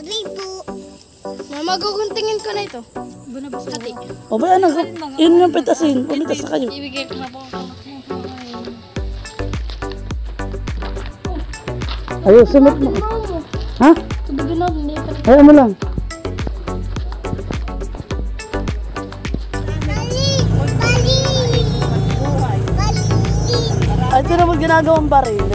Abi po. Mama, guguntingin ko na ito. Hati. O ba anak, yun yung pitasin. Pumitas na kayo. Ibigay ko na po. Ayaw, sumit mo. Ha? Tubigin na, hindi pa. Ayaw mo lang. Ay, ito naman ginagawang baril.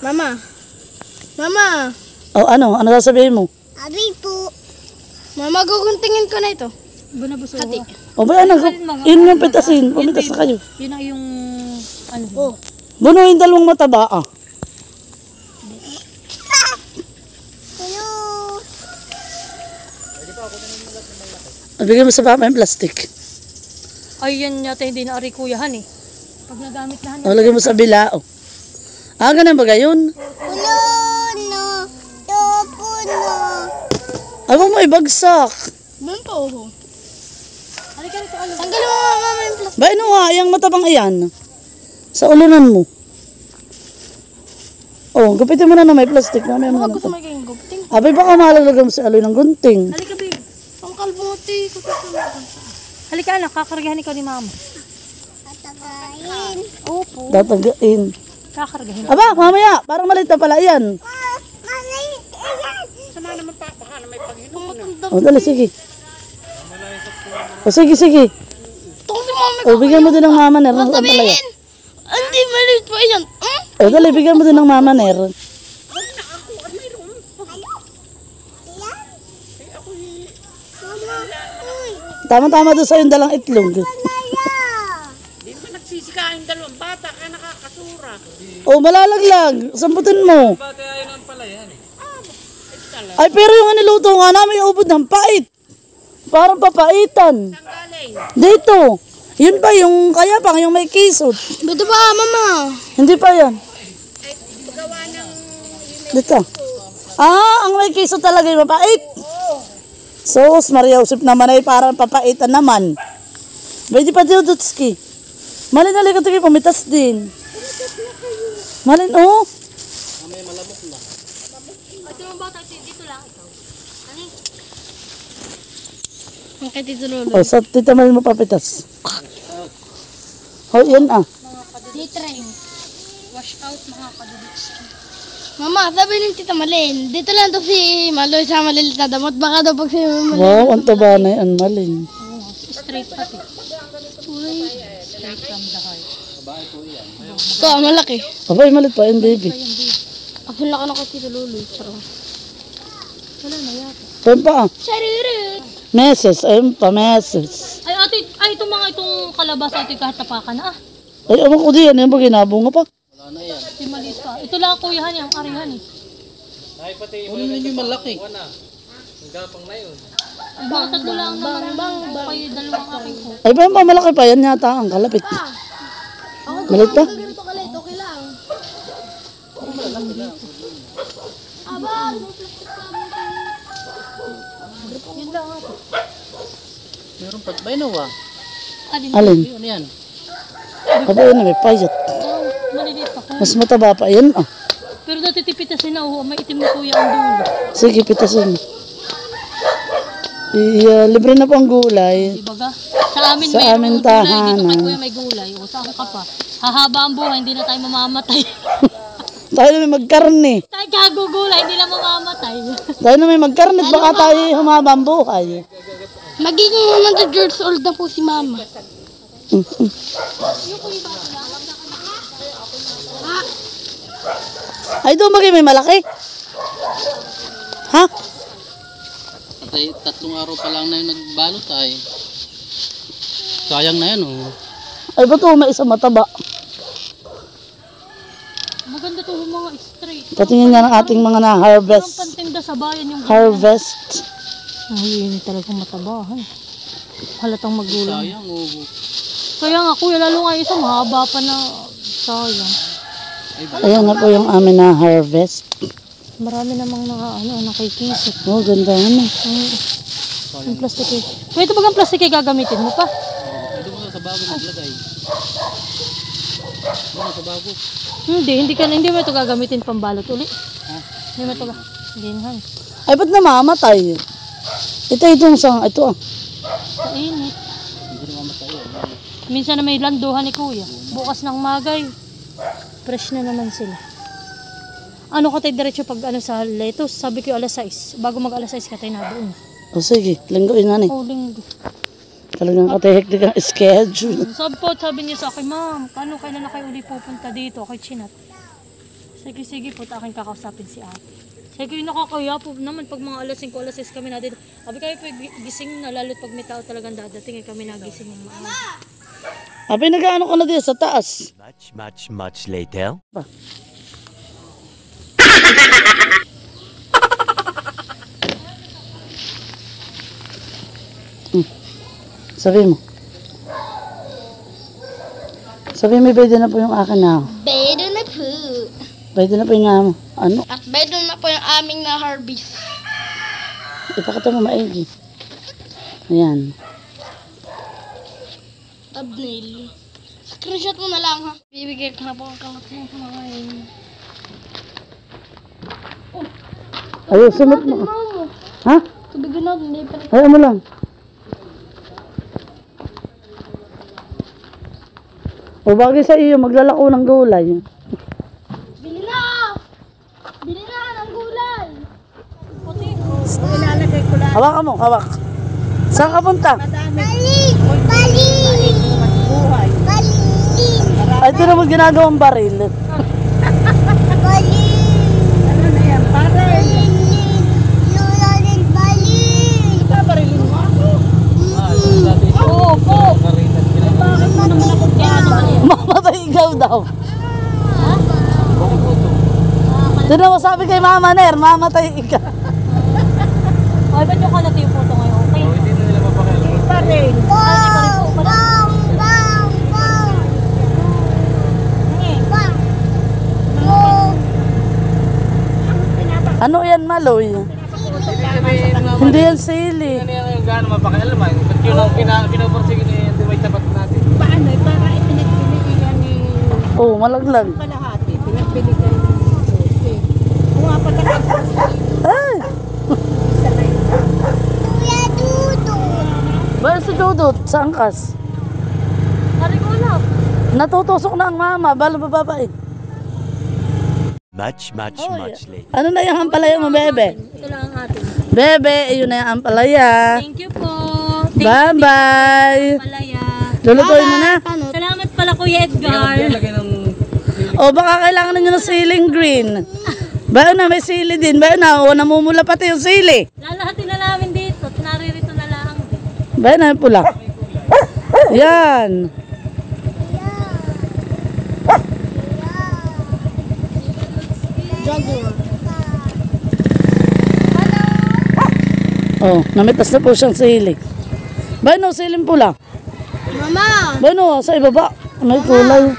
Mama. Mama. O ano? Ano sasabihin mo? Abi po. Mama, guguntingin ko na ito. Hati. O ba anak, yun yung pitasin. Pumitas na kayo. Yun ang yung ano. Oh. Bunuhin dalawang mataba ah. Hello. Bigyan mo sa papa yung plastic. Ay, yan yata hindi na ari kuyahan eh. Pag nagamit na O lagyan mo sa bilao. Ah, ganun ba gayon? Puno. No. Puno. Ayaw mo ibagsak. Doon pa oh. Halika rito. Tanggalin mo mama yung plastic. Ba ano nga, yung matabang iyan. Sa ulunan mo. Oh, gupitin mo na may plastic. Mamaya mo na Gusto ito. mo kayong gupting. Abay, baka malalagam sa aloy ng gunting. Halika, babe. Ang kalbuti. Halika, anak. Kakargahan ikaw ni mama. Tatagayin. Opo. Tatagain. Kakargahin. Aba, mamaya. Parang maliit na pala yan. Sama naman pa. Baka na may pag-inom. O, dali, sige. O, sige, sige. Ito kasi mami. O, bigyan mo din ng mama ner. Ang palaya. Hindi maliit pa yan. O, dali, bigyan mo din ng mama ner. Tama-tama doon sa yung dalang itlog. Hindi mo nagsisika yung dalawang bata kaya nakakasura. O, malalaglag. Samputin mo. Ay, pero yung aniluto nga namin ubod ng pait. Parang papaitan. Dito. Yun ba yung kaya pang yung may kisot? Dito ba mama? Hindi pa yan. Dito. Ah, ang may kisot talaga yung mapait. Sos, Maria Josep naman ay parang papaitan naman. Pwede pa Diodotski. Malin na likat kayo, pumitas din. Malin, oh. Okay, Tito Lolo. O, sa tita Malin mo papitas. O, yan ah. D-train. Wash out mga kadudits. Mama, sabi ni Tita Malin, dito lang to si Maloy sa malilit na damot. Baka daw pag si Malin. Wow, ang taba na yan, Malin. Straight pati. Straight from the heart. Ito, malaki. Abay, malit pa yan, baby. Ako laki na kay Tito Lolo. Wala na yata. Pampa ah. Sariri. Meses, ayun pa, meses. Ay, ate, ay, itong kalabas ate kahit tapakan na ah. Ay, awan ko diyan, yan ba ginabunga pa? Si Malis pa. Ito lang kuyahan yung arihan eh. Ano na yung malaki? Ay, baka tatlo lang naman kayo dalawang aking ko. Ay, pa malaki pa yan yata ang kalapit. Malit pa? Ganito kalit, okay lang. Aba, Yun lang ate. Meron pa. Bayno ba? Alin? Ano yan? Abay, yun na may payat. Maliliit pa ko. Mas mataba pa yan ah. Pero dati tipitasin na may itim na kuya ang dulo. Sige, pitasin. Libre na po ang gulay. Dibaga? Sa amin Sa mayroong amin gulay. Dito tahanan. kay kuya may gulay. O saan ka pa? Hahaba ang buhay, hindi na tayo mamamatay. Tayo na may magkarne. Tayo kagugulay, hindi na mamamatay. Tayo na may magkarne, baka tayo humaba ang buhay. magiging 100 years old na po si Mama. Ay, doon bagay may malaki. Ha? Patay, 3 araw pa lang na yung nagbalot ay. Sayang na yan oh. Ay, ba't may isang mataba? Maganda to yung mga straight. Patingin nga ng ating mga Parang na-harvest. pantinda sa bayan yung Harvest. Ay, yun talagang matabahan. Halatang magulang. Sayang oh. Kaya nga kuya, lalo nga isa mahaba pa na sayang. Ayan na po yung amin na harvest. Marami namang nakikisip. Oh, ganda ano. Yung plastic eh. Kaya ito bagang plastic eh gagamitin mo pa? Ito mo sa bago naglagay. Ano sa bago? Hindi mo ito gagamitin pambalot uli. Hindi mo ito hindi na. Ay, ba't namamatay? Itong sang, ito ah. Sa init. Hindi na mamatay yan. Minsan na may landuhan ni kuya. Bukas ng magay. Fresh na naman sila. Ano ka tayo diretso pag sa lettuce? Sabi ko alas 6. Bago mag alas 6 ka tayo na doon. O sige, lingguin na ni. Oh, linggo. Talagang katahektik ang schedule. Sabi niya sa akin, ma'am, kailan na kayo uli pupunta dito kay Chinat? Sige po, aking kakausapin si ate. Sige, nakakaya po naman pag mga alas 5, alas 6 kami na dito. Sabi kayo po, gising na lalo't pag may tao talagang dadating, kami nagising ng maaga. Abi, nag-ano ka na dito sa taas? Much later. Sabi mo. Sabi mo, pwede na po yung akin na. Bedo na po. Pwede na po yung ano. At bedo na po yung aming na-harvest. Ipakita mo maigi. Ayan. Thumbnail. Screenshot mo na lang ha. Bibigay ko na po ang kalat mo kumain. Ayusin mo. Ha? Tubigin na, hindi pa rin. Ayaw mo lang. O bagay sa iyo, maglalako ng gulay. Bili na! Bili na ng gulay! Hawakan mo, hawak. Saan ka punta? Bali! Bali! Bali! Ay, ito naman ginagawang baril. Bali! Ano na yan? Baril! Lula ng bali! Barilin mo ako. Opo! Bakit mo naman ako Mamatay ikaw daw. Tinan mo sabi kay Mama Ner, mamatay ikaw. Ay, ba't yung kalat yung photo ngayon? Okay. Hindi na nila mapakailan. Baril. Bang! Bang! Bang! Bang! Bang! Bang! Ano yan, Maloy? Hindi yan sili. Ano yan yung gano'n mapakailan man? Ba't yun ang pinaporsige ni Diway tapat natin? Paano? Para ipinagbinigyan ni Oh, malaglag. kalahati. Pinagbinigyan ni Jose. Kung nga pagkakapos Ay! Kuya Dudo! Ba si Dudut sa angkas? Hari ko na. Natutusok na ang mama, balo babae. Much later. Ano na yung ampalaya mo, bebe? Ito lang ang atin. Bebe, ayun na yung ampalaya. Thank you po. Bye-bye. Malaya. Lulutuin mo na. Salamat pala Kuya Edgar. Lagay ng... O baka kailangan ninyo ng ceiling green. Bayo na, may sili din. Bayo na, o namumula pati yung sili. Lalahatin na namin dito. Naririto na lang din. Bayo na, yung pula. Yan. Oh, namitas na po siyang sili. Bayo na, siling pula. Mama! Bayo na, sa ibaba. May kulay.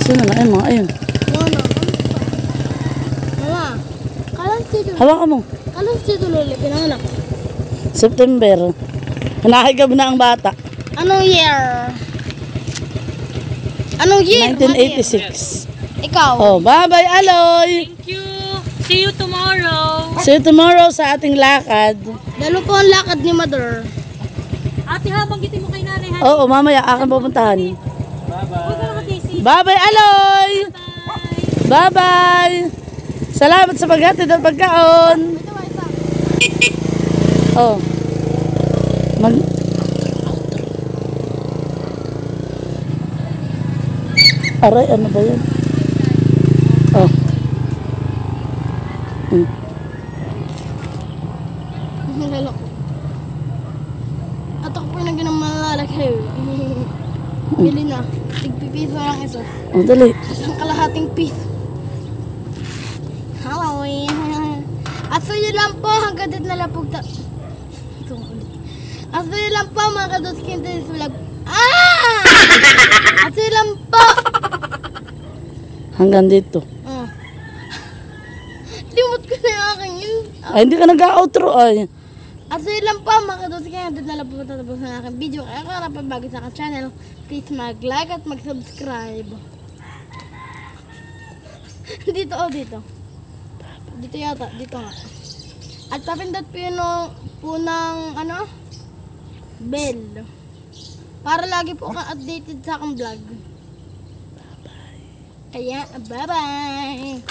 Sino na? Ayun mga, ayun. Mama! Kalang sito. Hawakan mo. Kalang sito luli. Pinanganak. September. Hinahigab na ang bata. Anong year? Anong year? 1986. Ikaw? Oh, bye-bye, Aloy. Thank you. See you tomorrow. See you tomorrow sa ating lakad. Dalo po ang lakad ni Mother. Ate ha, banggitin mo kay nanay ha. Oo, mamaya akin pupuntahan. Huwag ka nakatisi. Bye-bye, Aloy. Bye-bye. Salamat sa paghatid at pagkaon. Oh. Aray, ano ba yan? Oh. Nalala ko. At ako po yung naging malalagay. Bili na. Tigpipiso lang isa. Oh, dali. Isang kalahating piso. Hello. At so yun lang po. Hanggang dito na lang po. Ito nga ulit. At so yun lang po mga kadotskin sa vlog. At so yun lang po. Hanggang dito. Limot ko na yung aking yun. Ay, hindi ka nag-outro. Ay. At so yun lang po mga kadotskin. Hanggang dito na lang po tatapos ng aking video. Kaya kung na pa bago sa aking channel, please mag-like at mag-subscribe. Dito dito. Dito yata, dito nga. At papindot po yun po ng ano? Bell. Para lagi po kang updated sa akong vlog. Kaya, bye-bye!